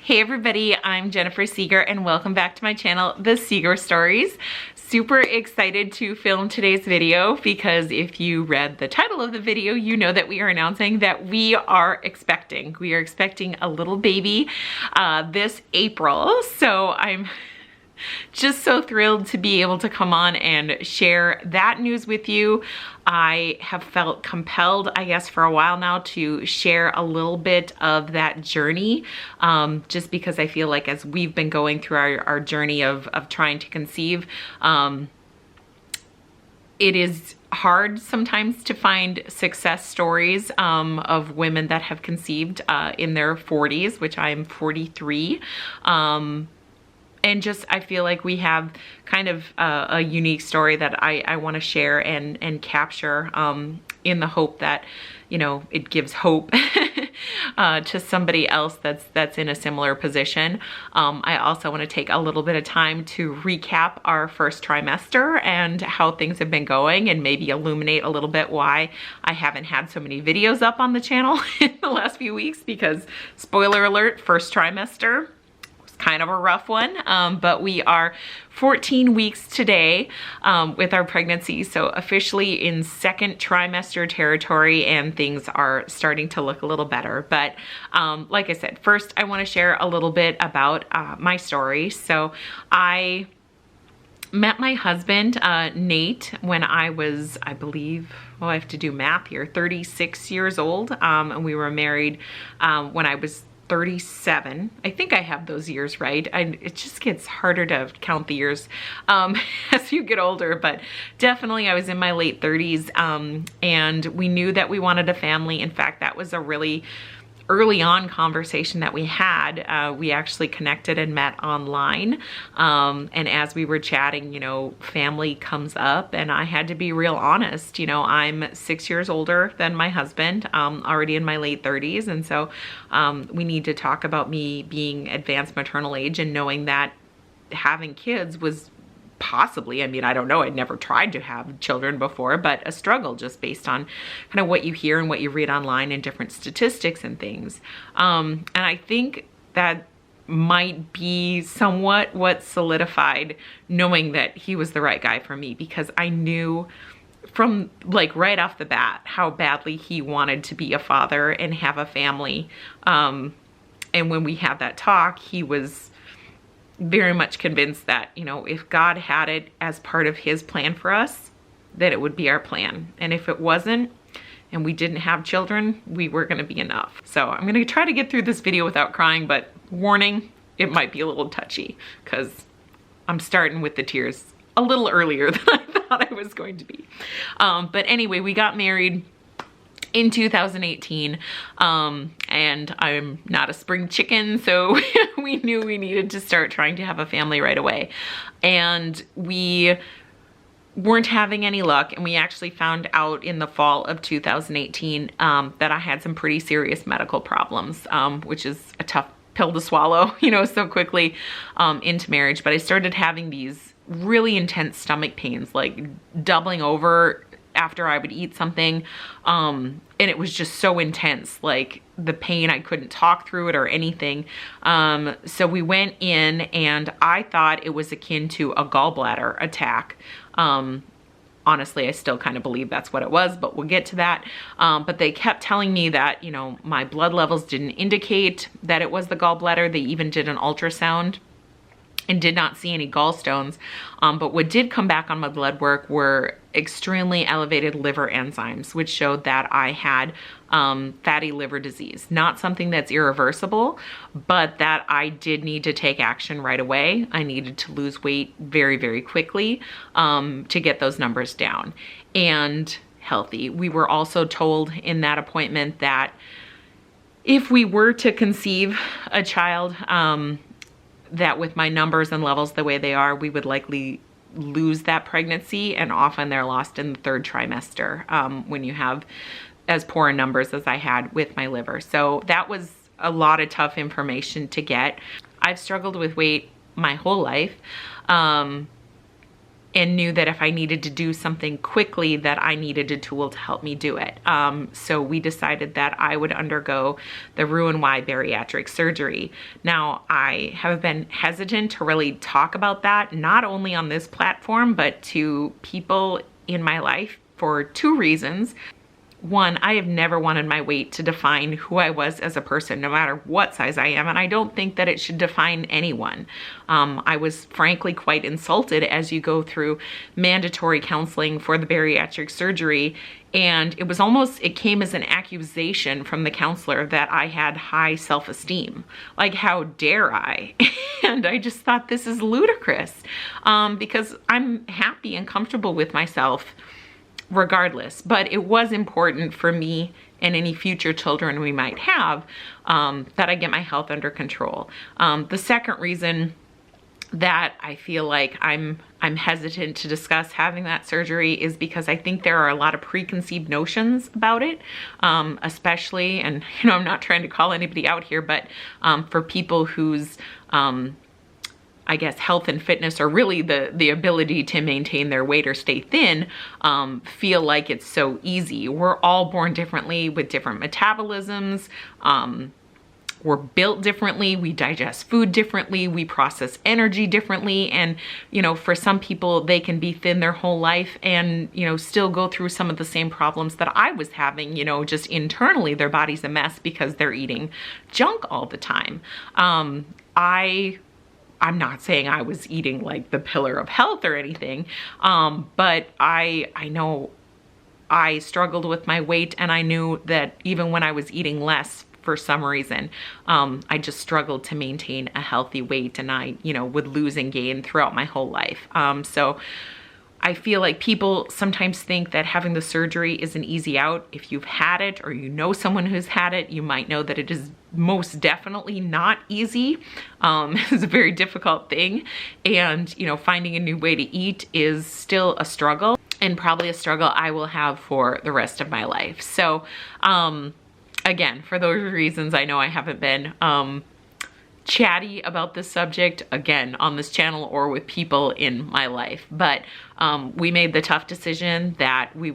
Hey everybody, I'm Jennifer Seeger and welcome back to my channel, The Seeger Stories. Super excited to film today's video because if you read the title of the video, you know that we are announcing that we are expecting. We are expecting a little baby this April. So I'm just so thrilled to be able to come on and share that news with you. I have felt compelled, I guess, for a while now to share a little bit of that journey, just because I feel like as we've been going through our journey of trying to conceive, it is hard sometimes to find success stories of women that have conceived in their 40s, which I'm 43. And just, I feel like we have kind of a unique story that I want to share and capture in the hope that, you know, it gives hope to somebody else that's in a similar position. I also want to take a little bit of time to recap our first trimester and how things have been going, and maybe illuminate a little bit why I haven't had so many videos up on the channel in the last few weeks, because spoiler alert, first trimester, kind of a rough one, but we are 14 weeks today with our pregnancy, so officially in second trimester territory, and things are starting to look a little better. But like I said, first I want to share a little bit about my story. So I met my husband, Nate, when I was, I believe, well, I have to do math here, 36 years old, and we were married when I was 37. I think I have those years right. It just gets harder to count the years as you get older, but definitely I was in my late 30s, and we knew that we wanted a family. In fact, that was a really early on conversation that we had. We actually connected and met online, and as we were chatting, you know, family comes up, and I had to be real honest. You know, I'm 6 years older than my husband, already in my late 30s, and so we need to talk about me being advanced maternal age and knowing that having kids was possibly, I mean, I don't know, I'd never tried to have children before, but a struggle just based on kind of what you hear and what you read online and different statistics and things. And I think that might be somewhat what solidified knowing that he was the right guy for me, because I knew from like right off the bat how badly he wanted to be a father and have a family. And when we had that talk, he was very much convinced that, you know, if God had it as part of his plan for us, that it would be our plan. And if it wasn't, and we didn't have children, we were going to be enough. So I'm going to try to get through this video without crying, but warning, it might be a little touchy because I'm starting with the tears a little earlier than I thought I was going to be. But anyway, we got married in 2018, and I'm not a spring chicken, so we knew we needed to start trying to have a family right away. And we weren't having any luck, and we actually found out in the fall of 2018 that I had some pretty serious medical problems, which is a tough pill to swallow, you know, so quickly into marriage. But I started having these really intense stomach pains, like doubling over after I would eat something, and it was just so intense, like the pain, I couldn't talk through it or anything. So we went in, and I thought it was akin to a gallbladder attack. Honestly, I still kind of believe that's what it was, but we'll get to that. But they kept telling me that, you know, my blood levels didn't indicate that it was the gallbladder. They even did an ultrasound and did not see any gallstones. But what did come back on my blood work were extremely elevated liver enzymes, which showed that I had fatty liver disease. Not something that's irreversible, but that I did need to take action right away. I needed to lose weight very, very quickly to get those numbers down and healthy. We were also told in that appointment that if we were to conceive a child, that with my numbers and levels the way they are, we would likely lose that pregnancy, and often they're lost in the third trimester when you have as poor numbers as I had with my liver. So that was a lot of tough information to get. I've struggled with weight my whole life, and knew that if I needed to do something quickly, that I needed a tool to help me do it. So we decided that I would undergo the Roux-en-Y bariatric surgery. Now, I have been hesitant to really talk about that, not only on this platform, but to people in my life for two reasons. One, I have never wanted my weight to define who I was as a person, no matter what size I am, and I don't think that it should define anyone. I was frankly quite insulted as you go through mandatory counseling for the bariatric surgery, and it came as an accusation from the counselor that I had high self-esteem. Like, how dare I? And I just thought, this is ludicrous, because I'm happy and comfortable with myself regardless. But it was important for me and any future children we might have, that I get my health under control. The second reason that I feel like I'm hesitant to discuss having that surgery is because I think there are a lot of preconceived notions about it, especially, and I'm not trying to call anybody out here, but for people whose I guess health and fitness, or really the ability to maintain their weight or stay thin, feel like it's so easy. We're all born differently with different metabolisms. We're built differently. We digest food differently. We process energy differently. And, for some people, they can be thin their whole life and, still go through some of the same problems that I was having, just internally their body's a mess because they're eating junk all the time. I'm not saying I was eating like the pillar of health or anything, but I know I struggled with my weight, and I knew that even when I was eating less for some reason, I just struggled to maintain a healthy weight, and I, would lose and gain throughout my whole life. So I feel like people sometimes think that having the surgery is an easy out. If you've had it, or someone who's had it, you might know that it is most definitely not easy. It's a very difficult thing. And, finding a new way to eat is still a struggle, and probably a struggle I will have for the rest of my life. So, again, for those reasons, I know I haven't been chatty about this subject, again, on this channel or with people in my life. But we made the tough decision that I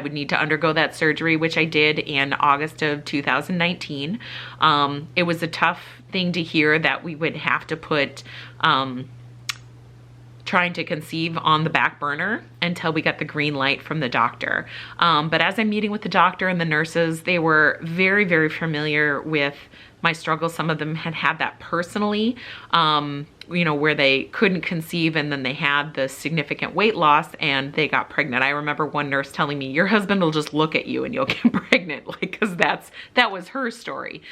would need to undergo that surgery, which I did in August of 2019. It was a tough thing to hear that we would have to put trying to conceive on the back burner until we got the green light from the doctor. But as I'm meeting with the doctor and the nurses, they were very, very familiar with my struggle. Some of them had that personally, where they couldn't conceive and then they had the significant weight loss and they got pregnant. I remember one nurse telling me, your husband will just look at you and you'll get pregnant, because that was her story.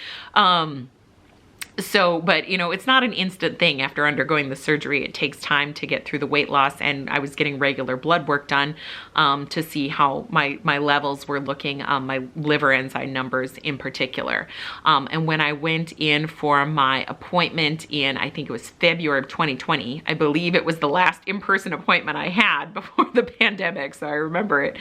But it's not an instant thing after undergoing the surgery. It takes time to get through the weight loss, and I was getting regular blood work done to see how my levels were looking, my liver enzyme numbers in particular. And when I went in for my appointment in, I think it was February of 2020, I believe it was the last in-person appointment I had before the pandemic, so I remember it.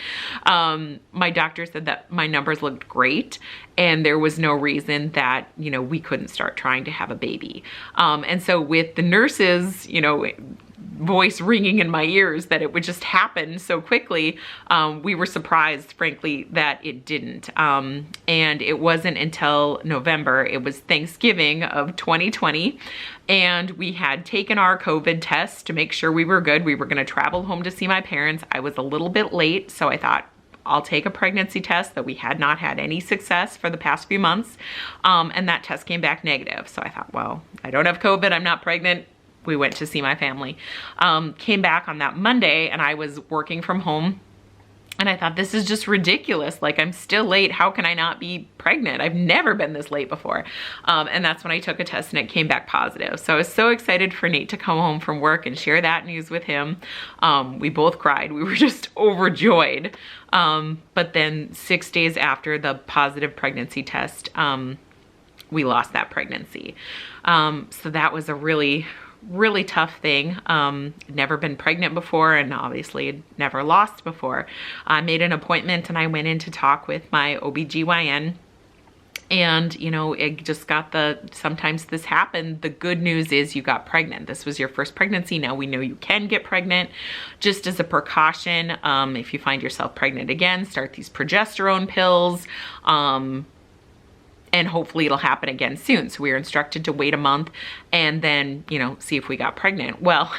My doctor said that my numbers looked great, and there was no reason that, we couldn't start trying to have a baby. And so with the nurses, voice ringing in my ears that it would just happen so quickly, we were surprised, frankly, that it didn't. And it wasn't until November, it was Thanksgiving of 2020, and we had taken our COVID test to make sure we were good. We were gonna travel home to see my parents. I was a little bit late, so I thought, I'll take a pregnancy test, that we had not had any success for the past few months. And that test came back negative. So I thought, well, I don't have COVID, I'm not pregnant. We went to see my family. Came back on that Monday, and I was working from home. And I thought, this is just ridiculous. Like, I'm still late. How can I not be pregnant? I've never been this late before. And that's when I took a test and it came back positive. So I was so excited for Nate to come home from work and share that news with him. We both cried. We were just overjoyed. But then 6 days after the positive pregnancy test, we lost that pregnancy. So that was a really tough thing. Never been pregnant before, and obviously never lost before. I made an appointment and I went in to talk with my OBGYN, And, you know, it just got sometimes this happened. The good news is you got pregnant. This was your first pregnancy. Now we know you can get pregnant. Just as a precaution, if you find yourself pregnant again, start these progesterone pills. And hopefully it'll happen again soon. So we were instructed to wait a month and then, you know, see if we got pregnant. Well,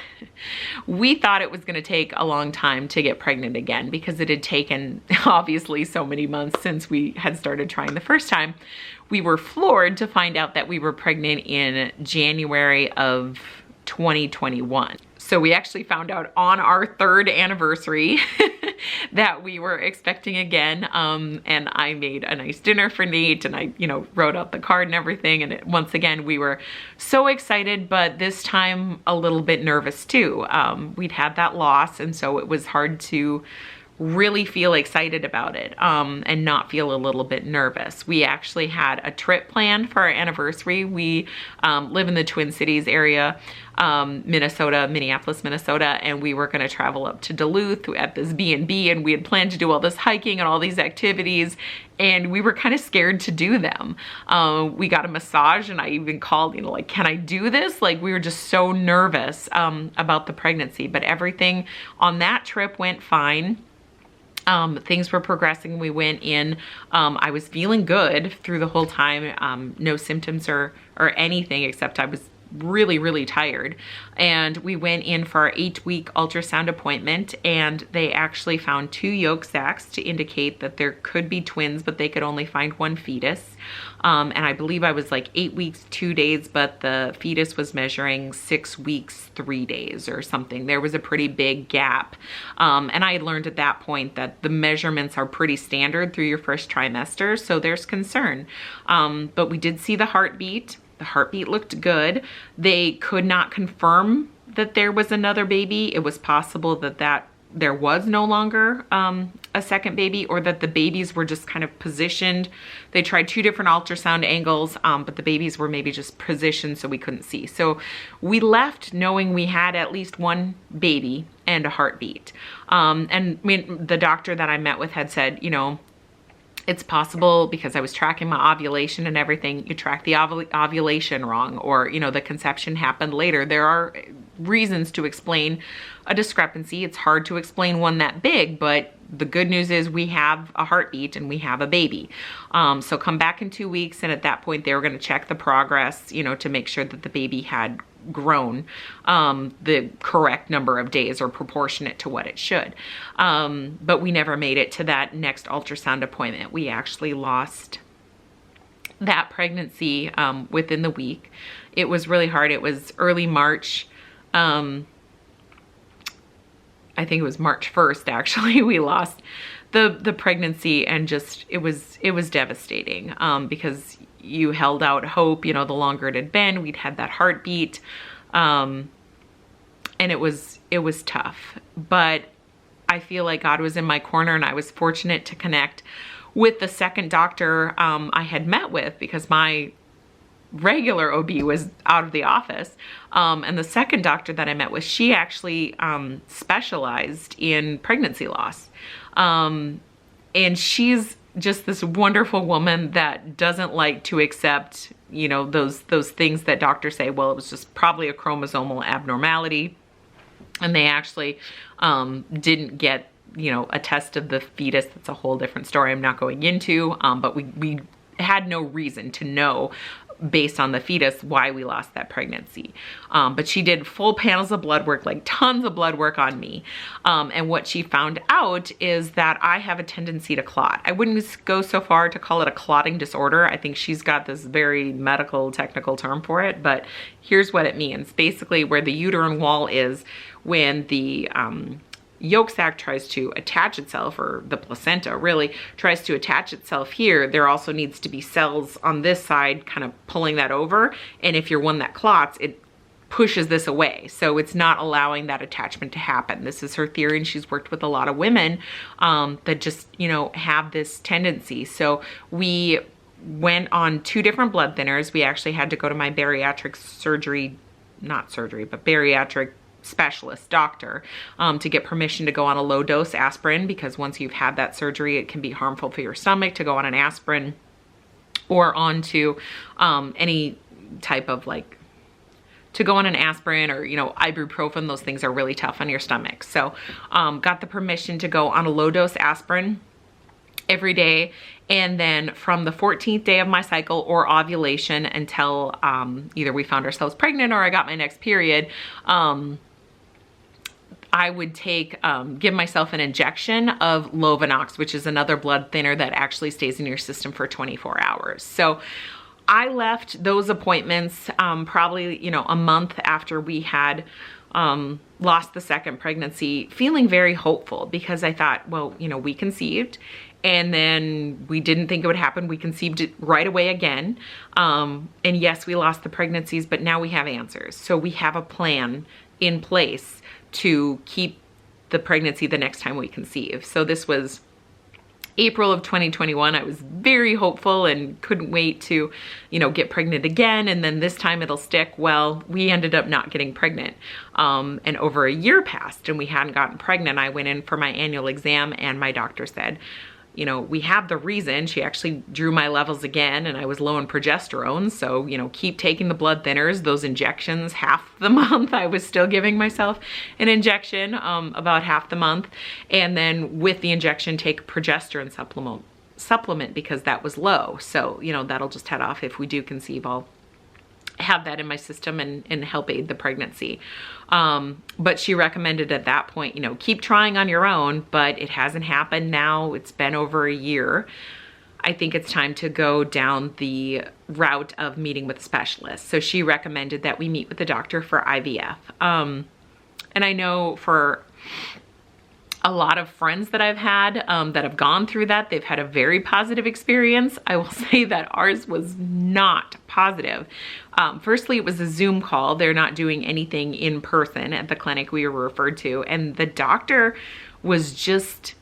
we thought it was gonna take a long time to get pregnant again because it had taken obviously so many months since we had started trying the first time. We were floored to find out that we were pregnant in January of 2021. So we actually found out on our 3rd anniversary that we were expecting again. And I made a nice dinner for Nate and I, you know, wrote out the card and everything. And once again, we were so excited, but this time a little bit nervous too. We'd had that loss. And so it was hard to really feel excited about it and not feel a little bit nervous. We actually had a trip planned for our anniversary. We live in the Twin Cities area, Minneapolis, Minnesota, and we were gonna travel up to Duluth at this B&B, and we had planned to do all this hiking and all these activities, and we were kind of scared to do them. We got a massage and I even called, you know, like, can I do this? Like, we were just so nervous about the pregnancy, but everything on that trip went fine. Things were progressing. We went in, I was feeling good through the whole time. No symptoms or anything, except I was really, really tired. And we went in for our 8-week ultrasound appointment, and they actually found 2 yolk sacs to indicate that there could be twins, but they could only find 1 fetus. And I believe I was like 8 weeks, 2 days, but the fetus was measuring 6 weeks, 3 days or something. There was a pretty big gap. And I had learned at that point that the measurements are pretty standard through your first trimester, so there's concern. But we did see the heartbeat. The heartbeat looked good. They could not confirm that there was another baby. It was possible that there was no longer a second baby, or that the babies were just kind of positioned. They tried 2 different ultrasound angles, but the babies were maybe just positioned so we couldn't see. So we left knowing we had at least 1 baby and a heartbeat. And the doctor that I met with had said, you know, it's possible, because I was tracking my ovulation and everything, you track the ovulation wrong, or, you know, the conception happened later. There are reasons to explain a discrepancy. It's hard to explain one that big, but the good news is we have a heartbeat and we have a baby. So come back in 2 weeks, and at that point they were going to check the progress, you know, to make sure that the baby had grown the correct number of days or proportionate to what it should. But we never made it to that next ultrasound appointment. We actually lost that pregnancy within the week. It was really hard. It was early March. I think it was March 1st, actually, we lost the pregnancy, and just, it was devastating because you held out hope, you know, the longer it had been, we'd had that heartbeat, and it was tough. But I feel like God was in my corner, and I was fortunate to connect with the second doctor I had met with, because my regular OB was out of the office. And the second doctor that I met with, she actually specialized in pregnancy loss. And she's just this wonderful woman that doesn't like to accept, you know, those things that doctors say, well, it was just probably a chromosomal abnormality. And they actually didn't get, you know, a test of the fetus. That's a whole different story I'm not going into. But we had no reason to know, based on the fetus, why we lost that pregnancy. But she did full panels of blood work, like tons of blood work on me. And what she found out is that I have a tendency to clot. I wouldn't go so far to call it a clotting disorder. I think she's got this very medical, technical term for it, but here's what it means. Basically, where the uterine wall is, when the yolk sac tries to attach itself, or the placenta really tries to attach itself here, there also needs to be cells on this side kind of pulling that over. And if you're one that clots, it pushes this away. So it's not allowing that attachment to happen. This is her theory, and she's worked with a lot of women that just, you know, have this tendency. So we went on 2 different blood thinners. We actually had to go to my bariatric bariatric specialist doctor to get permission to go on a low dose aspirin, because once you've had that surgery, it can be harmful for your stomach to go on an aspirin. or onto any type of like, to go on an aspirin or, you know, ibuprofen. Those things are really tough on your stomach. So got the permission to go on a low dose aspirin every day. And then from the 14th day of my cycle or ovulation until either we found ourselves pregnant or I got my next period, I would take, give myself an injection of Lovenox, which is another blood thinner that actually stays in your system for 24 hours. So I left those appointments probably, you know, a month after we had lost the second pregnancy, feeling very hopeful because I thought, well, you know, we conceived and then we didn't think it would happen. We conceived it right away again. And yes, we lost the pregnancies, but now we have answers. So we have a plan in place to keep the pregnancy the next time we conceive. So this was April of 2021. I was very hopeful and couldn't wait to, you know, get pregnant again. And then this time it'll stick. Well, we ended up not getting pregnant. And over a year passed and we hadn't gotten pregnant. I went in for my annual exam and my doctor said, you know, we have the reason. She actually drew my levels again and I was low in progesterone. So, you know, keep taking the blood thinners, those injections half the month. I was still giving myself an injection about half the month. And then with the injection, take progesterone supplement because that was low. So, you know, that'll just head off if we do conceive. I'll have that in my system and help aid the pregnancy. But she recommended at that point, you know, keep trying on your own, but it hasn't happened now. It's been over a year. I think it's time to go down the route of meeting with a specialist. So she recommended that we meet with the doctor for IVF. And I know for a lot of friends that I've had that have gone through that, they've had a very positive experience. I will say that ours was not positive. Firstly, it was a Zoom call. They're not doing anything in person at the clinic we were referred to. And the doctor was just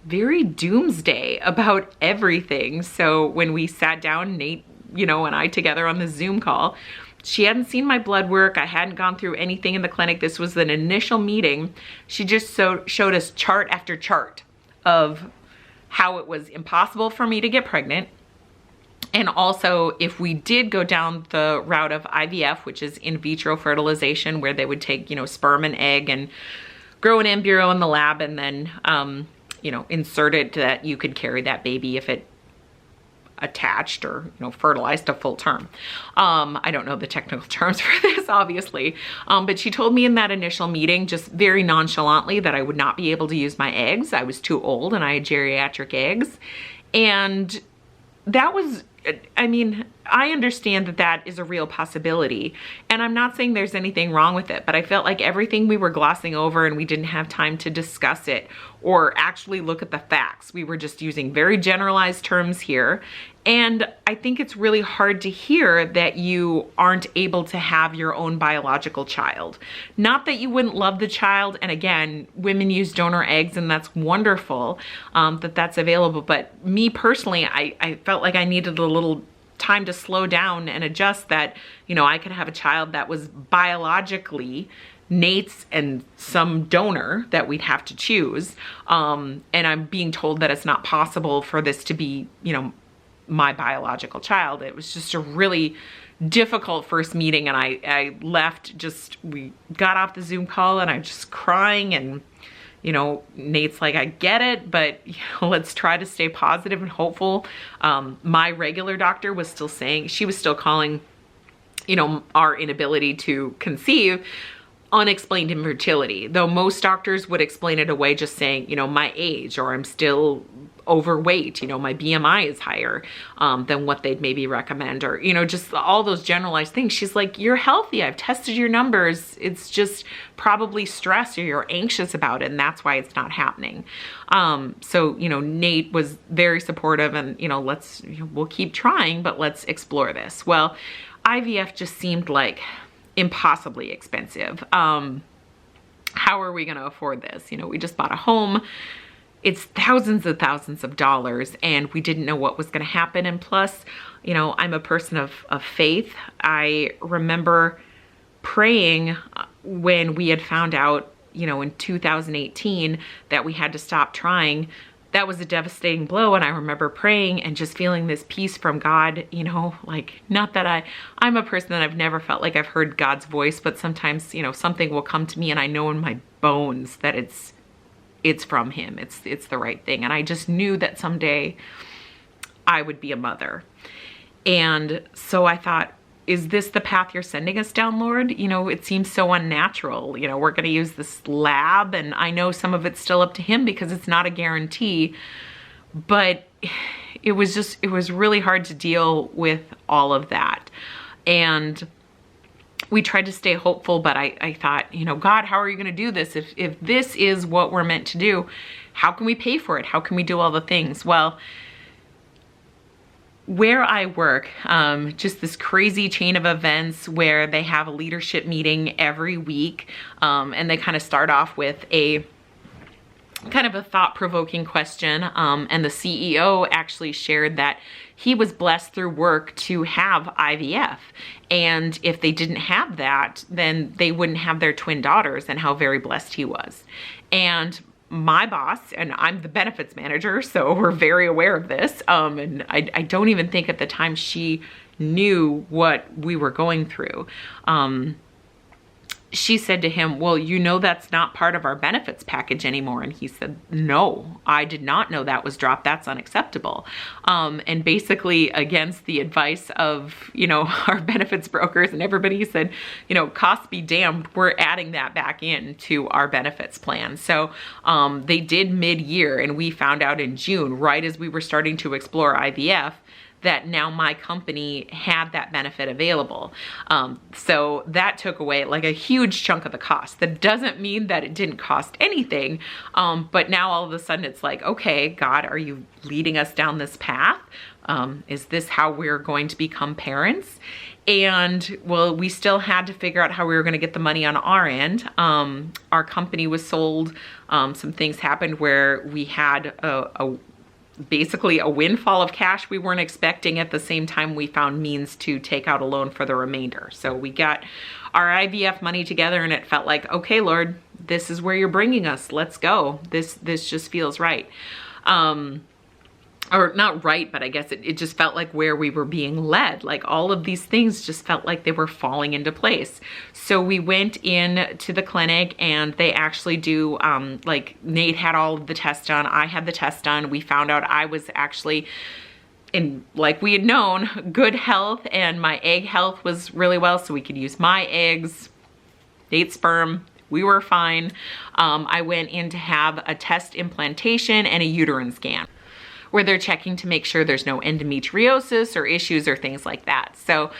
very doomsday about everything. So when we sat down, Nate, you know, and I together on the Zoom call, she hadn't seen my blood work. I hadn't gone through anything in the clinic. This was an initial meeting. She just showed us chart after chart of how it was impossible for me to get pregnant. And also if we did go down the route of IVF, which is in vitro fertilization, where they would take, you know, sperm and egg and grow an embryo in the lab and then, you know, insert it that you could carry that baby if it attached or, you know, fertilized to full term. I don't know the technical terms for this, obviously. But she told me in that initial meeting, just very nonchalantly, that I would not be able to use my eggs. I was too old and I had geriatric eggs. And that was, I mean, I understand that that is a real possibility. And I'm not saying there's anything wrong with it, but I felt like everything we were glossing over and we didn't have time to discuss it or actually look at the facts. We were just using very generalized terms here. And I think it's really hard to hear that you aren't able to have your own biological child. Not that you wouldn't love the child. And again, women use donor eggs and that's wonderful that that's available. But me personally, I felt like I needed a little time to slow down and adjust that, you know, I could have a child that was biologically Nate's and some donor that we'd have to choose. And I'm being told that it's not possible for this to be, you know, my biological child. It was just a really difficult first meeting. And I left we got off the Zoom call and I'm just crying and, you know, Nate's like, I get it, but you know, let's try to stay positive and hopeful. My regular doctor was still saying, she was still calling, you know, our inability to conceive unexplained infertility, though most doctors would explain it away just saying, you know, my age, or I'm still overweight, you know, my BMI is higher than what they'd maybe recommend, or, you know, just all those generalized things. She's like, you're healthy. I've tested your numbers. It's just probably stress or you're anxious about it. And that's why it's not happening. So, you know, Nate was very supportive and, you know, we'll keep trying, but let's explore this. Well, IVF just seemed like impossibly expensive. How are we going to afford this? You know, we just bought a home. It's thousands and thousands of dollars and we didn't know what was going to happen. And plus, you know, I'm a person of faith. I remember praying when we had found out, you know, in 2018 that we had to stop trying, that was a devastating blow. And I remember praying and just feeling this peace from God, you know, like, not that I'm a person that I've never felt like I've heard God's voice, but sometimes, you know, something will come to me and I know in my bones that it's from him. It's the right thing. And I just knew that someday I would be a mother. And so I thought, is this the path you're sending us down, Lord? You know, it seems so unnatural. You know, we're going to use this lab, and I know some of it's still up to him because it's not a guarantee, but it was really hard to deal with all of that. And we tried to stay hopeful, but I thought, you know, God, how are you going to do this? If this is what we're meant to do, how can we pay for it? How can we do all the things? Well, where I work, just this crazy chain of events where they have a leadership meeting every week, and they kind of start off with a kind of a thought-provoking question, and the CEO actually shared that he was blessed through work to have IVF, and if they didn't have that, then they wouldn't have their twin daughters, and how very blessed he was. And my boss, and I'm the benefits manager, so we're very aware of this, and I don't even think at the time she knew what we were going through. She said to him, well, you know, that's not part of our benefits package anymore. And he said, no, I did not know that was dropped. That's unacceptable. And basically against the advice of, you know, our benefits brokers and everybody, he said, you know, cost be damned, we're adding that back into our benefits plan. So they did mid-year, and we found out in June, right as we were starting to explore IVF, that now my company had that benefit available. So that took away like a huge chunk of the cost. That doesn't mean that it didn't cost anything, but now all of a sudden it's like, okay, God, are you leading us down this path? Is this how we're going to become parents? And well, we still had to figure out how we were going to get the money on our end. Our company was sold. Some things happened where we had basically a windfall of cash we weren't expecting. At the same time, we found means to take out a loan for the remainder. So we got our IVF money together, and it felt like, okay, Lord, this is where you're bringing us. Let's go. This just feels right. Or not right, but I guess it just felt like where we were being led. Like all of these things just felt like they were falling into place. So we went in to the clinic, and they actually do, like Nate had all of the tests done. I had the test done. We found out I was actually in, like we had known, good health, and my egg health was really well. So we could use my eggs, Nate's sperm. We were fine. I went in to have a test implantation and a uterine scan, where they're checking to make sure there's no endometriosis or issues or things like that. So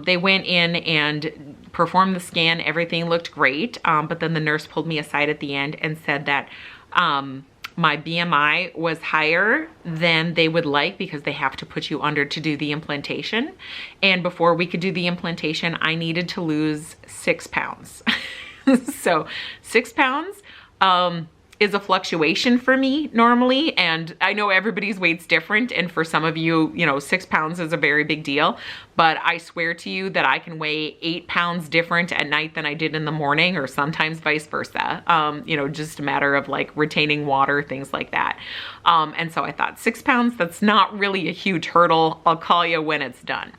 they went in and performed the scan. Everything looked great. But then the nurse pulled me aside at the end and said that my BMI was higher than they would like, because they have to put you under to do the implantation. And before we could do the implantation, I needed to lose 6 pounds. So 6 pounds is a fluctuation for me normally, and I know everybody's weight's different, and for some of you, you know, 6 pounds is a very big deal, but I swear to you that I can weigh 8 pounds different at night than I did in the morning, or sometimes vice versa. You know, just a matter of like retaining water, things like that. And so I thought 6 pounds, that's not really a huge hurdle. I'll call you when it's done.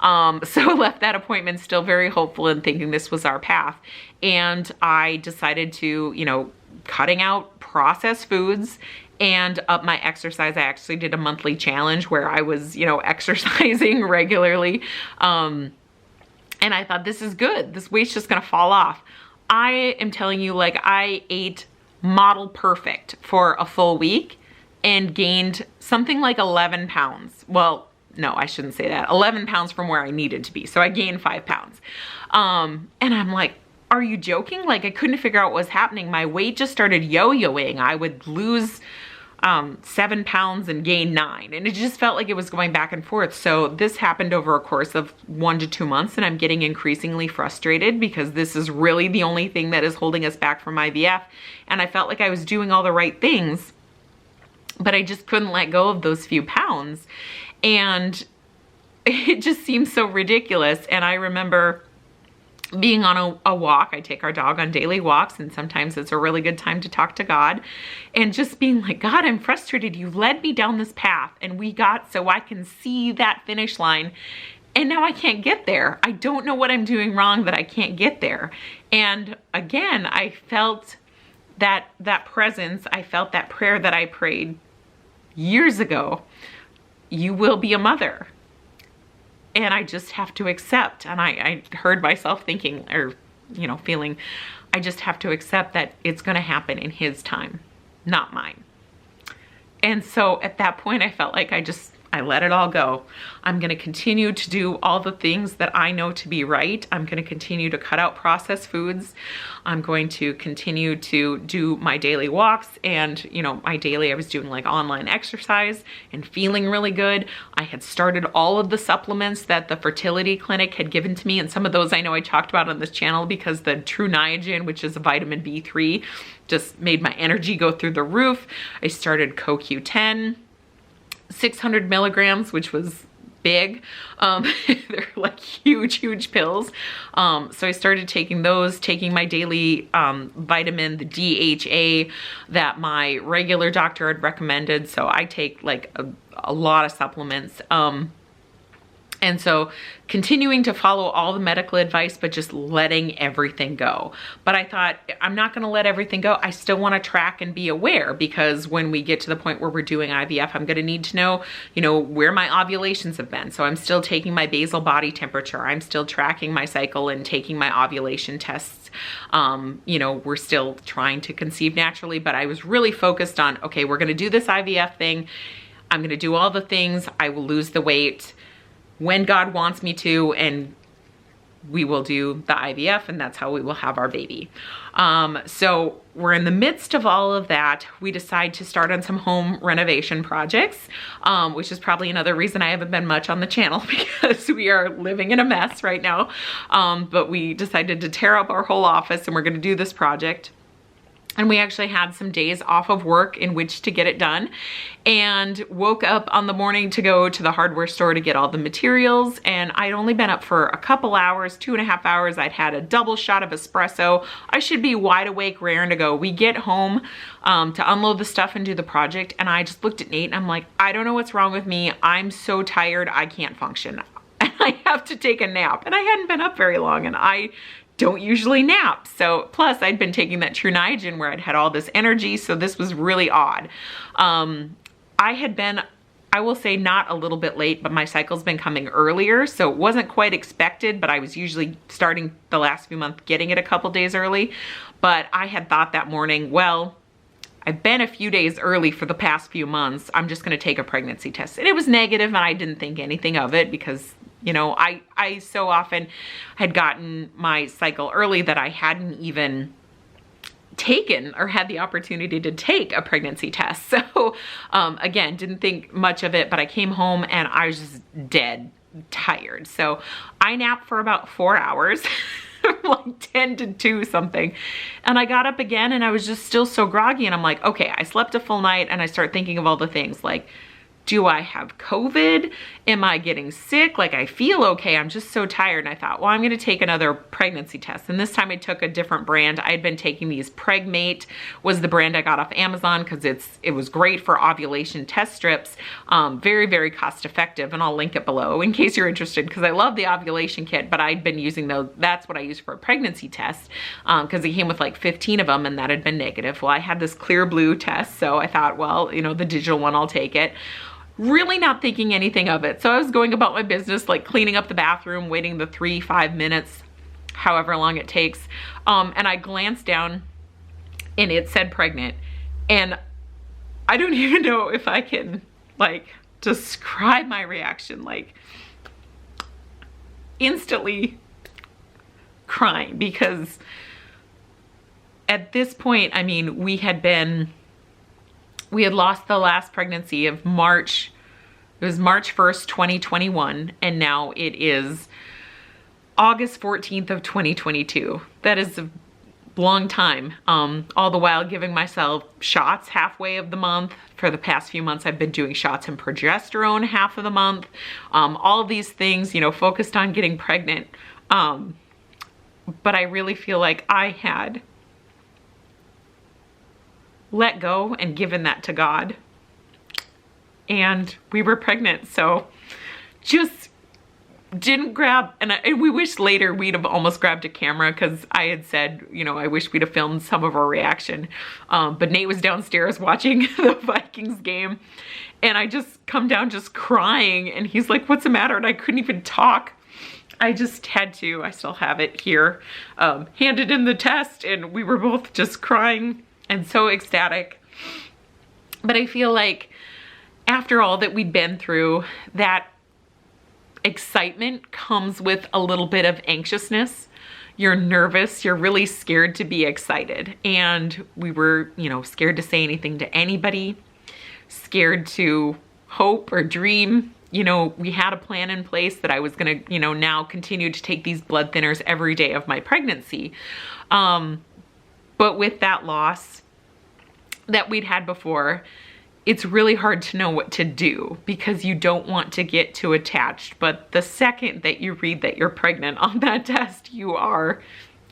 So left that appointment still very hopeful and thinking this was our path. And I decided to, you know, cutting out processed foods and up my exercise. I actually did a monthly challenge where I was, you know, exercising regularly. And I thought, this is good. This weight's just gonna fall off. I am telling you, like, I ate model perfect for a full week and gained something like 11 pounds. Well, no, I shouldn't say that. 11 pounds from where I needed to be. So I gained 5 pounds. And I'm like, are you joking? Like, I couldn't figure out what was happening. My weight just started yo-yoing. I would lose 7 pounds and gain 9. And it just felt like it was going back and forth. So this happened over a course of 1 to 2 months, and I'm getting increasingly frustrated because this is really the only thing that is holding us back from IVF. And I felt like I was doing all the right things, but I just couldn't let go of those few pounds. And it just seemed so ridiculous. And I remember being on a walk. I take our dog on daily walks, and sometimes it's a really good time to talk to God, and just being like, God, I'm frustrated. You led me down this path and we got so I can see that finish line, and now I can't get there. I don't know what I'm doing wrong that I can't get there. And again, I felt that presence. I felt that prayer that I prayed years ago. You will be a mother. And I just have to accept. And I heard myself thinking, or, you know, feeling, I just have to accept that it's going to happen in his time, not mine. And so at that point, I felt like I let it all go. I'm going to continue to do all the things that I know to be right. I'm going to continue to cut out processed foods. I'm going to continue to do my daily walks, and, you know, I was doing like online exercise and feeling really good. I had started all of the supplements that the fertility clinic had given to me, and some of those I know I talked about on this channel, because the True Niagen, which is a vitamin B3, just made my energy go through the roof. I started CoQ10. 600 milligrams, which was big. They're like huge pills. So I started taking those, taking my daily vitamin, the DHA that my regular doctor had recommended. So I take like a lot of supplements. And so continuing to follow all the medical advice, but just letting everything go. But I thought, I'm not gonna let everything go. I still wanna track and be aware, because when we get to the point where we're doing IVF, I'm gonna need to know, you know, where my ovulations have been. So I'm still taking my basal body temperature. I'm still tracking my cycle and taking my ovulation tests. You know, we're still trying to conceive naturally, but I was really focused on, okay, we're gonna do this IVF thing. I'm gonna do all the things. I will lose the weight when God wants me to, and we will do the IVF, and that's how we will have our baby. So we're in the midst of all of that. We decide to start on some home renovation projects, which is probably another reason I haven't been much on the channel, because we are living in a mess right now. But we decided to tear up our whole office, and we're gonna do this project. And we actually had some days off of work in which to get it done, and woke up on the morning to go to the hardware store to get all the materials. And I'd only been up for a couple hours, 2.5 hours. I'd had a double shot of espresso. I should be wide awake, raring to go. We get home to unload the stuff and do the project. And I just looked at Nate and I'm like, I don't know what's wrong with me. I'm so tired, I can't function. I have to take a nap. And I hadn't been up very long, and I don't usually nap. So plus I'd been taking that True Niagen where I'd had all this energy. So this was really odd. I had been, I will say, not a little bit late, but my cycle's been coming earlier. So it wasn't quite expected, but I was usually starting the last few months getting it a couple days early. But I had thought that morning, well, I've been a few days early for the past few months. I'm just gonna take a pregnancy test. And it was negative, and I didn't think anything of it, because, you know, I so often had gotten my cycle early that I hadn't even taken or had the opportunity to take a pregnancy test. So again, didn't think much of it, but I came home and I was just dead tired. So I napped for about 4 hours. Like 10 to 2 something. And I got up again and I was just still so groggy, and I'm like, okay, I slept a full night, and I start thinking of all the things like, do I have COVID? Am I getting sick? Like, I feel okay. I'm just so tired. And I thought, well, I'm going to take another pregnancy test. And this time I took a different brand. I had been taking these. Pregmate was the brand I got off Amazon, because it was great for ovulation test strips. Very cost effective. And I'll link it below in case you're interested, because I love the ovulation kit, but I'd been using those. That's what I used for a pregnancy test, because it came with like 15 of them, and that had been negative. Well, I had this clear blue test. So I thought, well, you know, the digital one, I'll take it. Really not thinking anything of it. So I was going about my business, like cleaning up the bathroom, waiting the 3-5 minutes, however long it takes. And I glanced down and it said pregnant. And I don't even know if I can like describe my reaction, like instantly crying, because at this point, I mean, we had lost the last pregnancy of March. It was March 1st, 2021. And now it is August 14th of 2022. That is a long time. All the while giving myself shots halfway of the month. For the past few months, I've been doing shots in progesterone half of the month. All of these things, you know, focused on getting pregnant. but I really feel like I had let go and given that to God, and we were pregnant. So just didn't grab, and we wish later we'd have almost grabbed a camera, because I had said, you know, I wish we'd have filmed some of our reaction. But Nate was downstairs watching the Vikings game, and I just come down just crying, and he's like, what's the matter? And I couldn't even talk. I just had to. I still have it here, handed in the test, and we were both just crying and so ecstatic. But I feel like after all that we'd been through, that excitement comes with a little bit of anxiousness. You're nervous, you're really scared to be excited. And we were, you know, scared to say anything to anybody, scared to hope or dream. You know, we had a plan in place that I was gonna, you know, now continue to take these blood thinners every day of my pregnancy. But with that loss that we'd had before, it's really hard to know what to do, because you don't want to get too attached. But the second that you read that you're pregnant on that test, you are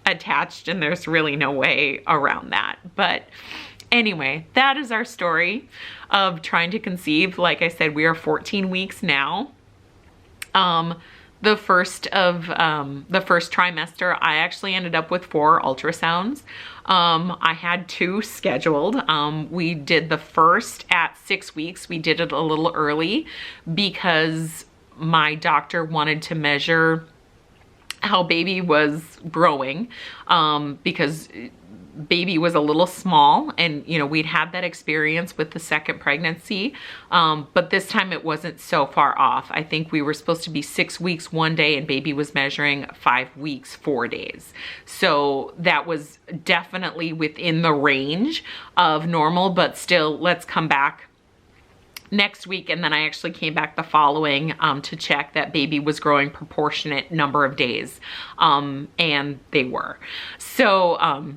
attached, and there's really no way around that. But anyway, that is our story of trying to conceive. Like I said, we are 14 weeks now. The first trimester, I actually ended up with 4 ultrasounds. I had 2 scheduled. We did the first at 6 weeks. We did it a little early because my doctor wanted to measure how baby was growing, because baby was a little small, and you know, we'd had that experience with the second pregnancy, but this time it wasn't so far off. I think we were supposed to be 6 weeks one day, and baby was measuring 5 weeks 4 days. So that was definitely within the range of normal, but still, let's come back next week. And then I actually came back the following to check that baby was growing proportionate number of days, and they were. So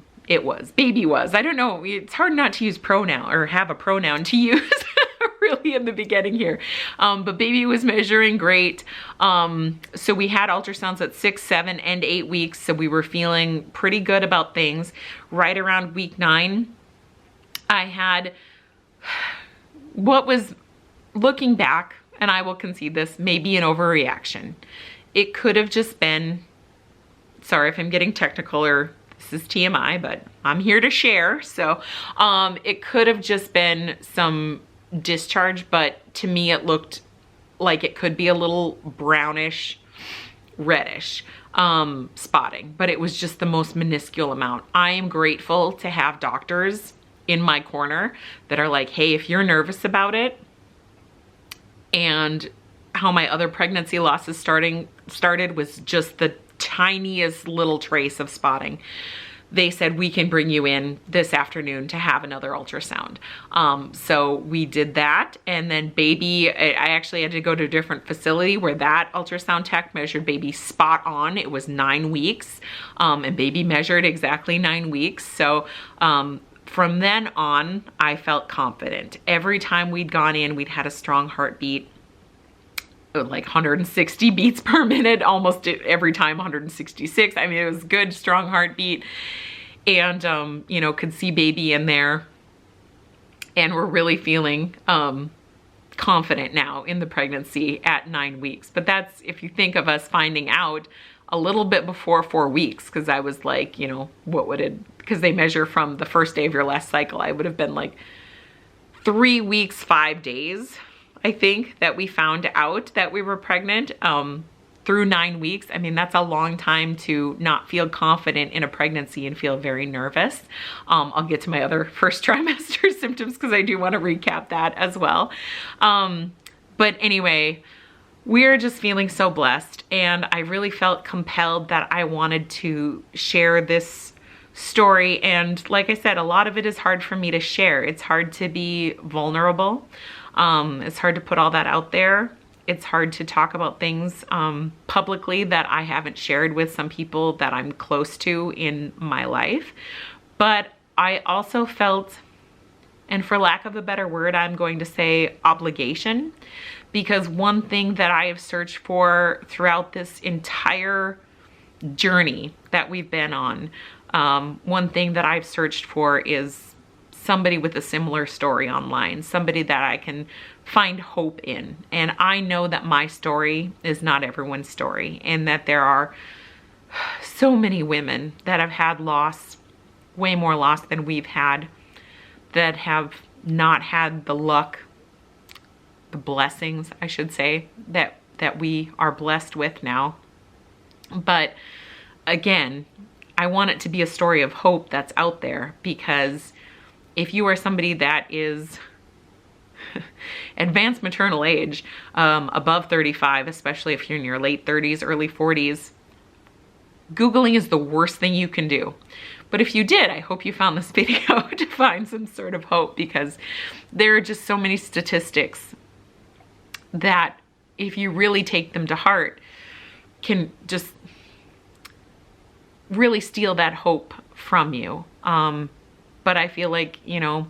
baby was. I don't know, it's hard not to use pronoun or have a pronoun to use really in the beginning here. But baby was measuring great. So we had ultrasounds at 6, 7, and 8 weeks. So we were feeling pretty good about things. Right around week 9, I had what was, looking back, and I will concede this, maybe an overreaction. It could have just been, sorry if I'm getting technical, or this is TMI, but I'm here to share. So it could have just been some discharge, but to me it looked like it could be a little brownish, reddish spotting, but it was just the most minuscule amount. I am grateful to have doctors in my corner that are like, hey, if you're nervous about it, and how my other pregnancy losses started was just the tiniest little trace of spotting. They said, we can bring you in this afternoon to have another ultrasound. So we did that. And then baby, I actually had to go to a different facility where that ultrasound tech measured baby spot on. It was 9 weeks, and baby measured exactly 9 weeks. So from then on, I felt confident. Every time we'd gone in, we'd had a strong heartbeat, like 160 beats per minute, almost every time 166. I mean, it was good, strong heartbeat. And, you know, could see baby in there. And we're really feeling confident now in the pregnancy at 9 weeks. But that's, if you think of us finding out a little bit before 4 weeks, because I was like, you know, what would it, because they measure from the first day of your last cycle, I would have been like 3 weeks, 5 days, I think, that we found out that we were pregnant. Through 9 weeks, I mean, that's a long time to not feel confident in a pregnancy and feel very nervous. I'll get to my other first trimester symptoms because I do want to recap that as well. But anyway, we're just feeling so blessed, and I really felt compelled that I wanted to share this story. And like I said, a lot of it is hard for me to share. It's hard to be vulnerable. It's hard to put all that out there. It's hard to talk about things publicly that I haven't shared with some people that I'm close to in my life. But I also felt, and for lack of a better word, I'm going to say obligation, because one thing that I have searched for throughout this entire journey that we've been on, one thing that I've searched for is somebody with a similar story online, somebody that I can find hope in. And I know that my story is not everyone's story, and that there are so many women that have had loss, way more loss than we've had, that have not had the luck, the blessings, I should say, that we are blessed with now. But again, I want it to be a story of hope that's out there, because if you are somebody that is advanced maternal age, above 35, especially if you're in your late 30s, early 40s, Googling is the worst thing you can do. But if you did, I hope you found this video to find some sort of hope, because there are just so many statistics that, if you really take them to heart, can just really steal that hope from you. But I feel like, you know,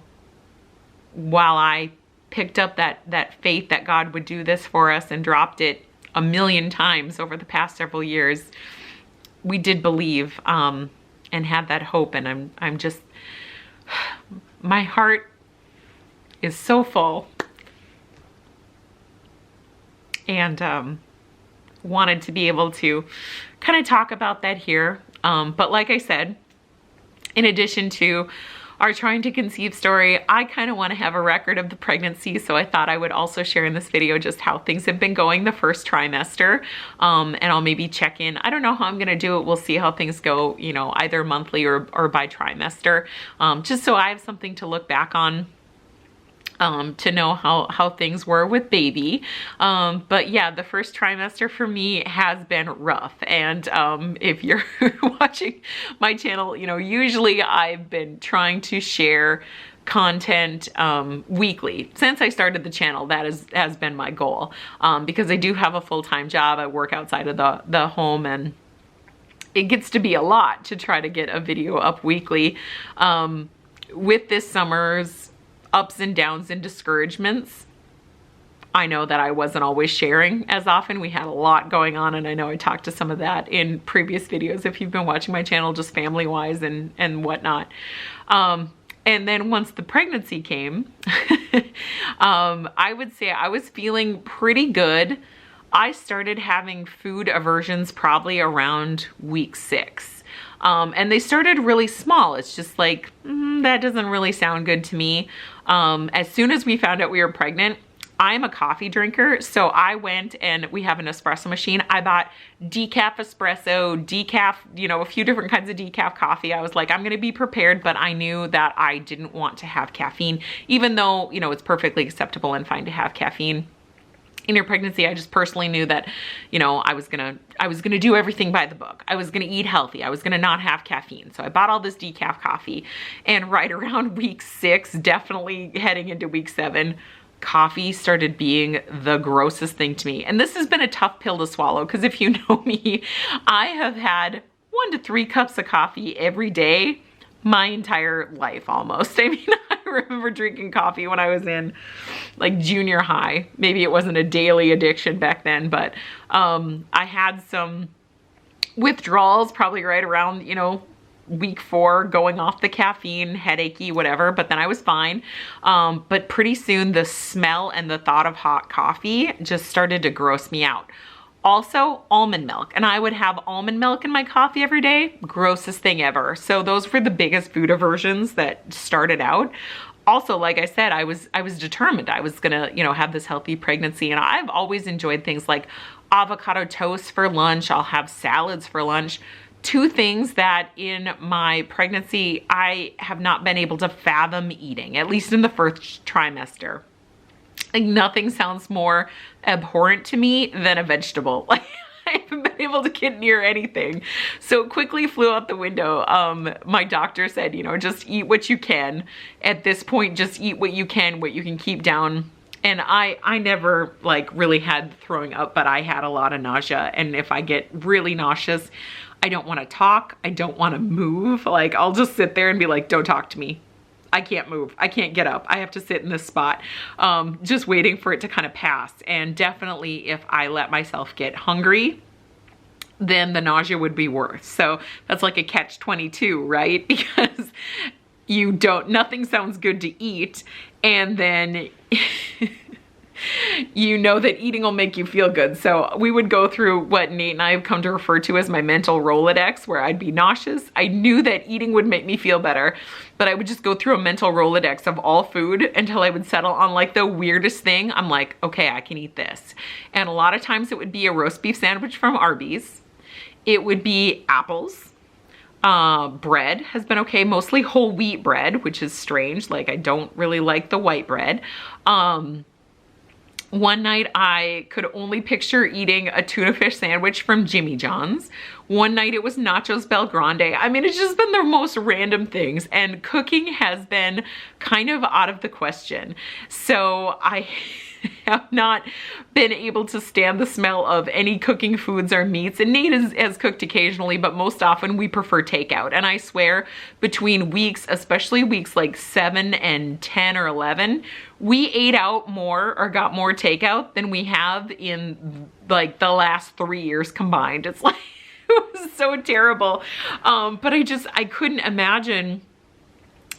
while I picked up that faith that God would do this for us and dropped it a million times over the past several years, we did believe and had that hope. And I'm just, my heart is so full, and wanted to be able to kind of talk about that here. But like I said, in addition to our trying to conceive story, I kind of want to have a record of the pregnancy, so I thought I would also share in this video just how things have been going the first trimester, and I'll maybe check in. I don't know how I'm going to do it. We'll see how things go, you know, either monthly or by trimester, just so I have something to look back on, to know how things were with baby. But yeah, the first trimester for me has been rough. And if you're watching my channel, you know, usually I've been trying to share content weekly. Since I started the channel, that has been my goal, because I do have a full-time job. I work outside of the home, and it gets to be a lot to try to get a video up weekly. With this summer's ups and downs and discouragements, I know that I wasn't always sharing as often. We had a lot going on, and I know I talked to some of that in previous videos if you've been watching my channel, just family-wise and whatnot. And then once the pregnancy came, I would say I was feeling pretty good. I started having food aversions probably around week 6. And they started really small. It's just like, that doesn't really sound good to me. As soon as we found out we were pregnant, I'm a coffee drinker, so I went, and we have an espresso machine. I bought decaf espresso, decaf, you know, a few different kinds of decaf coffee. I was like, I'm gonna be prepared, but I knew that I didn't want to have caffeine, even though, you know, it's perfectly acceptable and fine to have caffeine in your pregnancy. I just personally knew that, you know, I was gonna do everything by the book. I was gonna eat healthy. I was gonna not have caffeine. So I bought all this decaf coffee, and right around week 6, definitely heading into week 7, coffee started being the grossest thing to me. And this has been a tough pill to swallow, because if you know me, I have had 1 to 3 cups of coffee every day my entire life almost. I mean, I remember drinking coffee when I was in like junior high. Maybe it wasn't a daily addiction back then, but I had some withdrawals probably right around, you know, week 4, going off the caffeine, headachy, whatever, but then I was fine. But pretty soon the smell and the thought of hot coffee just started to gross me out. Also, almond milk, and I would have almond milk in my coffee every day. Grossest thing ever. So those were the biggest food aversions that started out. Also, like I said, I was determined I was gonna, you know, have this healthy pregnancy, and I've always enjoyed things like avocado toast for lunch. I'll have salads for lunch. 2 things that in my pregnancy I have not been able to fathom eating, at least in the first trimester. Like, nothing sounds more abhorrent to me than a vegetable. Like, I haven't been able to get near anything. So it quickly flew out the window. My doctor said, you know, just eat what you can. At this point, just eat what you can keep down. And I never like really had throwing up, but I had a lot of nausea. And if I get really nauseous, I don't want to talk. I don't want to move. Like, I'll just sit there and be like, don't talk to me. I can't move. I can't get up. I have to sit in this spot, just waiting for it to kind of pass. And definitely if I let myself get hungry, then the nausea would be worse. So that's like a catch-22, right? Because nothing sounds good to eat, and then you know that eating will make you feel good. So we would go through what Nate and I have come to refer to as my mental Rolodex, where I'd be nauseous. I knew that eating would make me feel better, but I would just go through a mental Rolodex of all food until I would settle on like the weirdest thing. I'm like, okay, I can eat this. And a lot of times it would be a roast beef sandwich from Arby's. It would be apples. Bread has been okay, mostly whole wheat bread, which is strange. Like, I don't really like the white bread. One night I could only picture eating a tuna fish sandwich from Jimmy John's. One night it was nachos Bel Grande. I mean, it's just been the most random things, and cooking has been kind of out of the question. So I have not been able to stand the smell of any cooking foods or meats. And Nate has cooked occasionally, but most often we prefer takeout. And I swear, between weeks, especially weeks like 7 and 10 or 11, we ate out more or got more takeout than we have in like the last 3 years combined. It's like, it was so terrible. But I couldn't imagine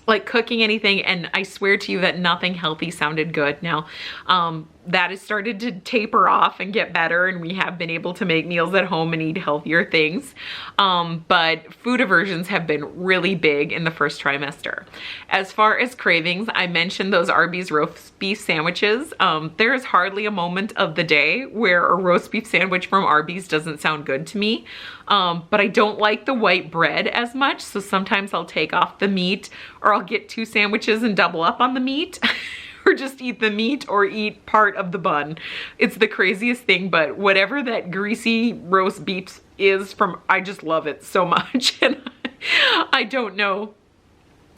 like cooking anything, and I swear to you that nothing healthy sounded good. Now, that has started to taper off and get better, and we have been able to make meals at home and eat healthier things. But food aversions have been really big in the first trimester. As far as cravings, I mentioned those Arby's roast beef sandwiches. There is hardly a moment of the day where a roast beef sandwich from Arby's doesn't sound good to me. But I don't like the white bread as much, so sometimes I'll take off the meat, or I'll get 2 sandwiches and double up on the meat. Or just eat the meat or eat part of the bun. It's the craziest thing, but whatever that greasy roast beef is from, I just love it so much. And I don't know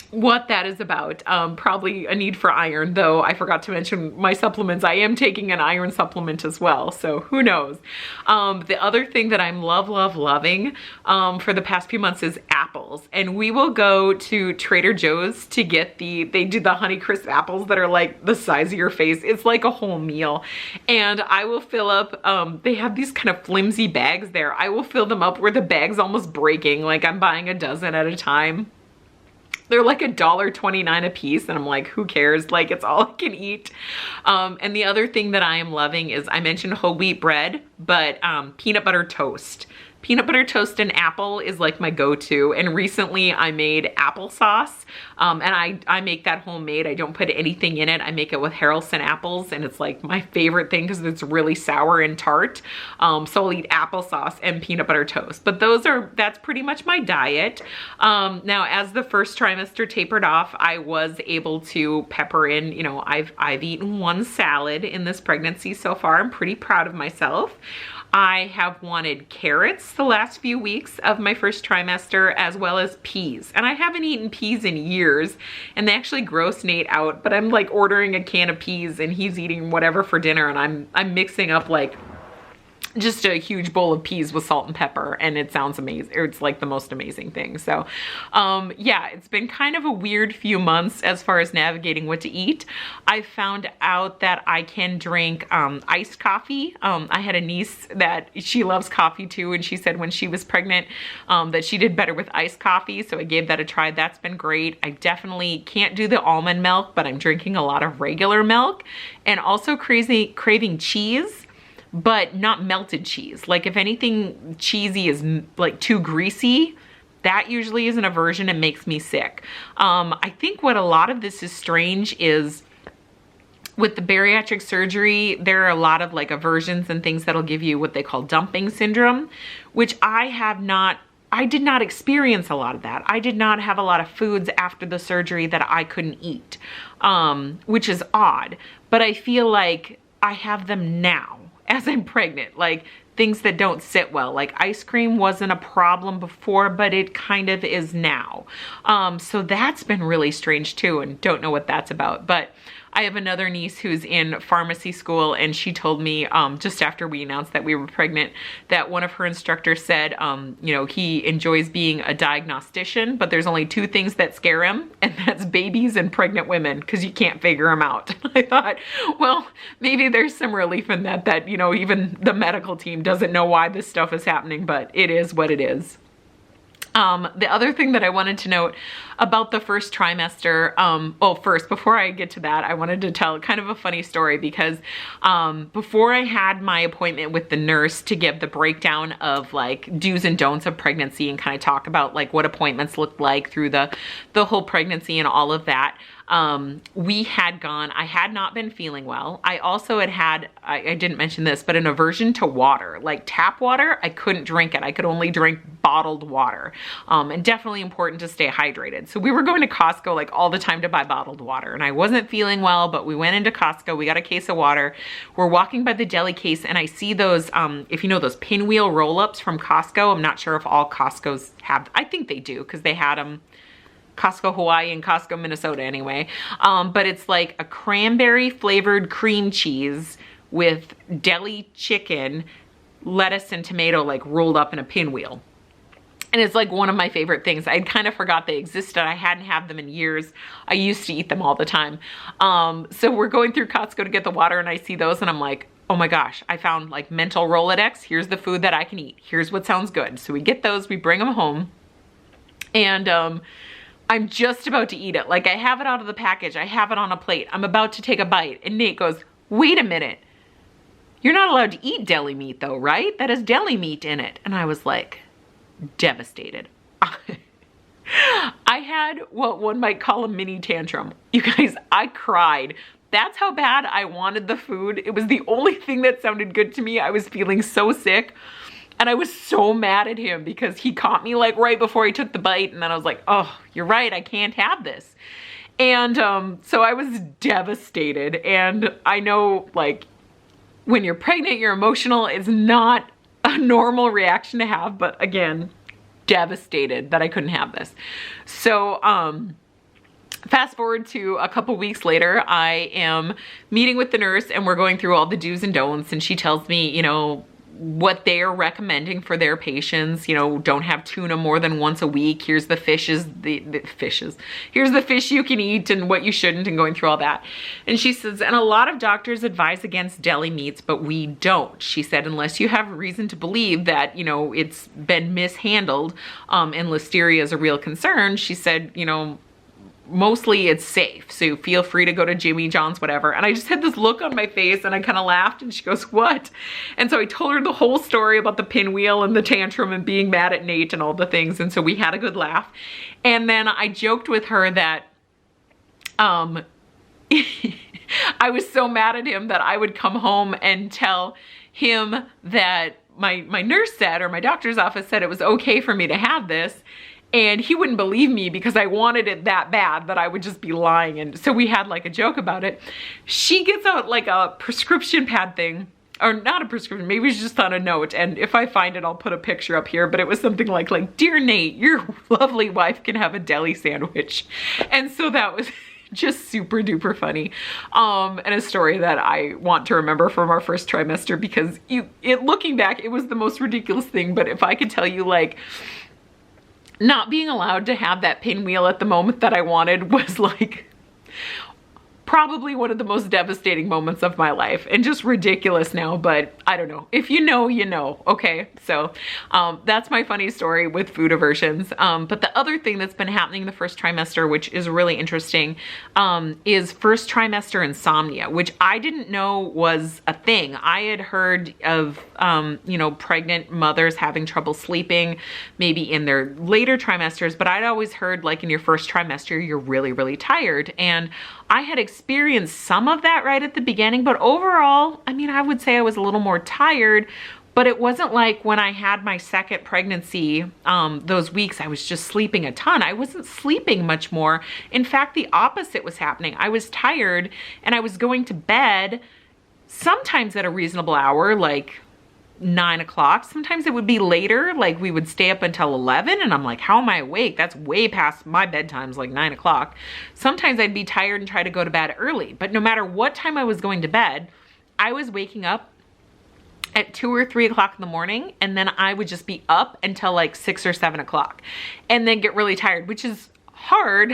what that is about. Probably a need for iron, though I forgot to mention my supplements. I am taking an iron supplement as well, so who knows. The other thing that I'm loving for the past few months is apples. And we will go to Trader Joe's to get they do the Honeycrisp apples that are like the size of your face. It's like a whole meal. And I will fill up, they have these kind of flimsy bags there. I will fill them up where the bag's almost breaking, like I'm buying a dozen at a time. They're like $1.29 a piece, and I'm like, who cares? Like, it's all I can eat. And the other thing that I am loving is, I mentioned whole wheat bread, but peanut butter toast. Peanut butter toast and apple is like my go-to. And recently I made applesauce, and I make that homemade. I don't put anything in it. I make it with Haralson apples, and it's like my favorite thing because it's really sour and tart. So I'll eat applesauce and peanut butter toast. But that's pretty much my diet. Now, as the first trimester tapered off, I was able to pepper in, you know, I've eaten 1 salad in this pregnancy so far. I'm pretty proud of myself. I have wanted carrots the last few weeks of my first trimester, as well as peas. And I haven't eaten peas in years, and they actually gross Nate out, but I'm like ordering a can of peas and he's eating whatever for dinner, and I'm mixing up like just a huge bowl of peas with salt and pepper, and it sounds amazing. It's like the most amazing thing. So yeah, it's been kind of a weird few months as far as navigating what to eat. I found out that I can drink iced coffee. I had a niece that she loves coffee too, and she said when she was pregnant that she did better with iced coffee, so I gave that a try. That's been great. I definitely can't do the almond milk, but I'm drinking a lot of regular milk, and also craving cheese, but not melted cheese. Like, if anything cheesy is like too greasy, that usually is an aversion and makes me sick. I think what a lot of this is strange is with the bariatric surgery, there are a lot of like aversions and things that'll give you what they call dumping syndrome, which I did not experience a lot of that. I did not have a lot of foods after the surgery that I couldn't eat, which is odd, but I feel like I have them now as I'm pregnant, like things that don't sit well. Like ice cream wasn't a problem before, but it kind of is now. So that's been really strange too, and don't know what that's about. But I have another niece who's in pharmacy school, and she told me just after we announced that we were pregnant that one of her instructors said, you know, he enjoys being a diagnostician, but there's only two things that scare him, and that's babies and pregnant women, because you can't figure them out. I thought, well, maybe there's some relief in that, you know, even the medical team doesn't know why this stuff is happening, but it is what it is. The other thing that I wanted to note about the first trimester, well, first, before I get to that, I wanted to tell kind of a funny story because before I had my appointment with the nurse to give the breakdown of like do's and don'ts of pregnancy and kind of talk about like what appointments looked like through the whole pregnancy and all of that, we had gone, I had not been feeling well. I also had I didn't mention this, but an aversion to water, like tap water. I couldn't drink it. I could only drink bottled water. And definitely important to stay hydrated. So we were going to Costco like all the time to buy bottled water, and I wasn't feeling well, but we went into Costco, we got a case of water. We're walking by the deli case and I see those, if you know those pinwheel roll-ups from Costco. I'm not sure if all Costco's have, I think they do because they had them. Costco Hawaii and Costco Minnesota anyway. But it's like a cranberry flavored cream cheese with deli chicken, lettuce and tomato like rolled up in a pinwheel. And it's like one of my favorite things. I kind of forgot they existed. I hadn't had them in years. I used to eat them all the time. So we're going through Costco to get the water and I see those and I'm like, oh my gosh, I found like mental Rolodex. Here's the food that I can eat. Here's what sounds good. So we get those, we bring them home, and I'm just about to eat it. Like I have it out of the package. I have it on a plate. I'm about to take a bite. And Nate goes, wait a minute. You're not allowed to eat deli meat though, right? That has deli meat in it. And I was like, devastated. I had what one might call a mini tantrum. You guys, I cried. That's how bad I wanted the food. It was the only thing that sounded good to me. I was feeling so sick. And I was so mad at him because he caught me like right before he took the bite. And then I was like, oh, you're right. I can't have this. And so I was devastated. And I know like when you're pregnant, you're emotional. It's not a normal reaction to have. But again, devastated that I couldn't have this. So fast forward to a couple weeks later, I am meeting with the nurse and we're going through all the do's and don'ts. And she tells me, you know, what they are recommending for their patients. You know, don't have tuna more than once a week. Here's the fishes, here's the fish you can eat and what you shouldn't, and going through all that. And she says, and a lot of doctors advise against deli meats, but we don't. She said, unless you have reason to believe that, you know, it's been mishandled and listeria is a real concern. She said, you know, mostly it's safe. So feel free to go to Jimmy John's, whatever. And I just had this look on my face and I kind of laughed and she goes, what? And so I told her the whole story about the pinwheel and the tantrum and being mad at Nate and all the things. And so we had a good laugh. And then I joked with her that, I was so mad at him that I would come home and tell him that my nurse said, or my doctor's office said it was okay for me to have this. And he wouldn't believe me because I wanted it that bad that I would just be lying. And so we had like a joke about it. She gets out like a prescription pad thing, or not a prescription, maybe it's just on a note. And if I find it, I'll put a picture up here. But it was something like, dear Nate, your lovely wife can have a deli sandwich. And so that was just super duper funny. And a story that I want to remember from our first trimester because looking back, it was the most ridiculous thing. But if I could tell you, like, not being allowed to have that pinwheel at the moment that I wanted was like probably one of the most devastating moments of my life, and just ridiculous now, but I don't know. If you know, you know, okay? So that's my funny story with food aversions. But the other thing that's been happening the first trimester, which is really interesting, is first trimester insomnia, which I didn't know was a thing. I had heard of, you know, pregnant mothers having trouble sleeping maybe in their later trimesters, but I'd always heard like in your first trimester, you're really, really tired. And I had experienced some of that right at the beginning, but overall, I mean, I would say I was a little more tired, but it wasn't like when I had my second pregnancy, those weeks I was just sleeping a ton. I wasn't sleeping much more. In fact, the opposite was happening. I was tired and I was going to bed sometimes at a reasonable hour, like 9 o'clock. Sometimes it would be later, like we would stay up until 11, and I'm like, how am I awake? That's way past my bedtime's like 9 o'clock. Sometimes I'd be tired and try to go to bed early, but no matter what time I was going to bed, I was waking up at 2 or 3 o'clock in the morning, and then I would just be up until like 6 or 7 o'clock and then get really tired, which is hard.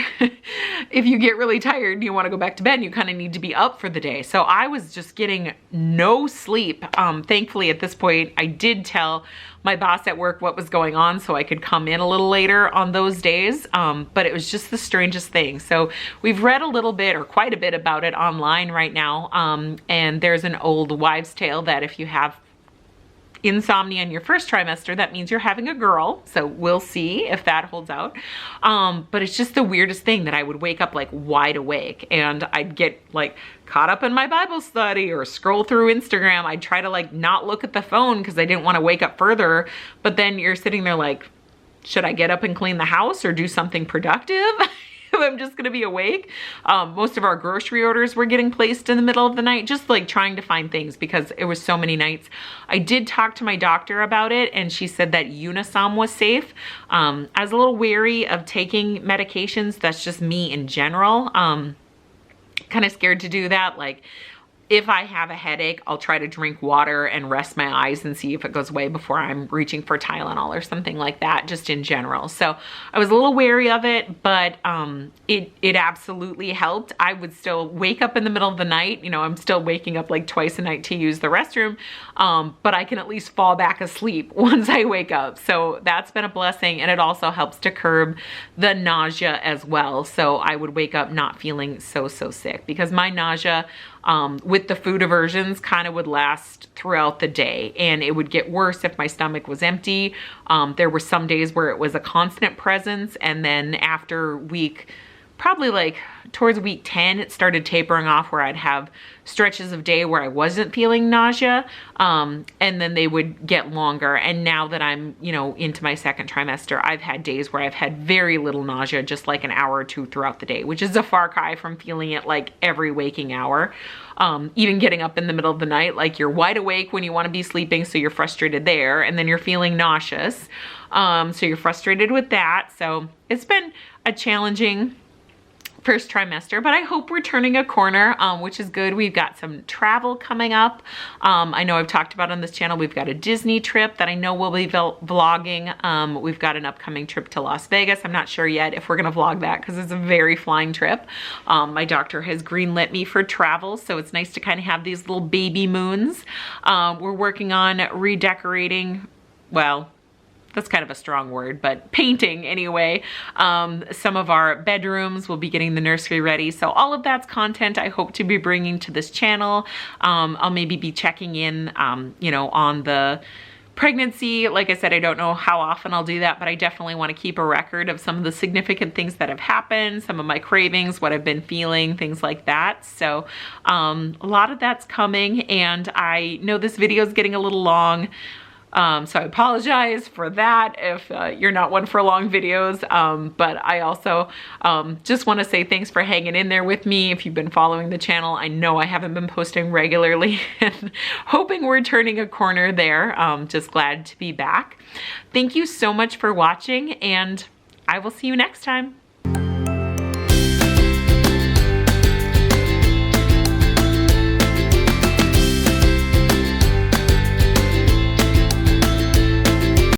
If you get really tired and you want to go back to bed, you kind of need to be up for the day. So I was just getting no sleep. Thankfully at this point, I did tell my boss at work what was going on so I could come in a little later on those days. But it was just the strangest thing. So we've read a little bit or quite a bit about it online right now. And there's an old wives' tale that if you have insomnia in your first trimester, that means you're having a girl. So we'll see if that holds out. But it's just the weirdest thing that I would wake up like wide awake, and I'd get like caught up in my Bible study or scroll through Instagram. I'd try to like not look at the phone because I didn't want to wake up further. But then you're sitting there like, should I get up and clean the house or do something productive? I'm just gonna be awake. Most of our grocery orders were getting placed in the middle of the night, just like trying to find things because it was so many nights. I did talk to my doctor about it, and she said that Unisom was safe. I was a little wary of taking medications. That's just me in general. Kind of scared to do that. Like, if I have a headache, I'll try to drink water and rest my eyes and see if it goes away before I'm reaching for Tylenol or something like that, just in general. So I was a little wary of it, but it absolutely helped. I would still wake up in the middle of the night. You know, I'm still waking up like twice a night to use the restroom, but I can at least fall back asleep once I wake up. So that's been a blessing, and it also helps to curb the nausea as well. So I would wake up not feeling so sick, because my nausea with the food aversions kind of would last throughout the day, and it would get worse if my stomach was empty. There were some days where it was a constant presence, and then after probably like towards week 10, it started tapering off where I'd have stretches of day where I wasn't feeling nausea, and then they would get longer. And now that I'm, you know, into my second trimester, I've had days where I've had very little nausea, just like an hour or two throughout the day, which is a far cry from feeling it like every waking hour. Even getting up in the middle of the night, like you're wide awake when you want to be sleeping, so you're frustrated there, and then you're feeling nauseous. So you're frustrated with that. So it's been a challenging first trimester, but I hope we're turning a corner, which is good. We've got some travel coming up. I know I've talked about on this channel, we've got a Disney trip that I know we'll be vlogging. We've got an upcoming trip to Las Vegas. I'm not sure yet if we're gonna vlog that because it's a very flying trip. My doctor has greenlit me for travel, so it's nice to kind of have these little baby moons. We're working on redecorating, well, that's kind of a strong word, but painting anyway. Some of our bedrooms, we'll be getting the nursery ready. So all of that's content I hope to be bringing to this channel. I'll maybe be checking in, you know, on the pregnancy. Like I said, I don't know how often I'll do that, but I definitely want to keep a record of some of the significant things that have happened, some of my cravings, what I've been feeling, things like that. So a lot of that's coming, and I know this video is getting a little long. So I apologize for that if you're not one for long videos, but I also just want to say thanks for hanging in there with me. If you've been following the channel, I know I haven't been posting regularly, and hoping we're turning a corner there. Just glad to be back. Thank you so much for watching, and I will see you next time.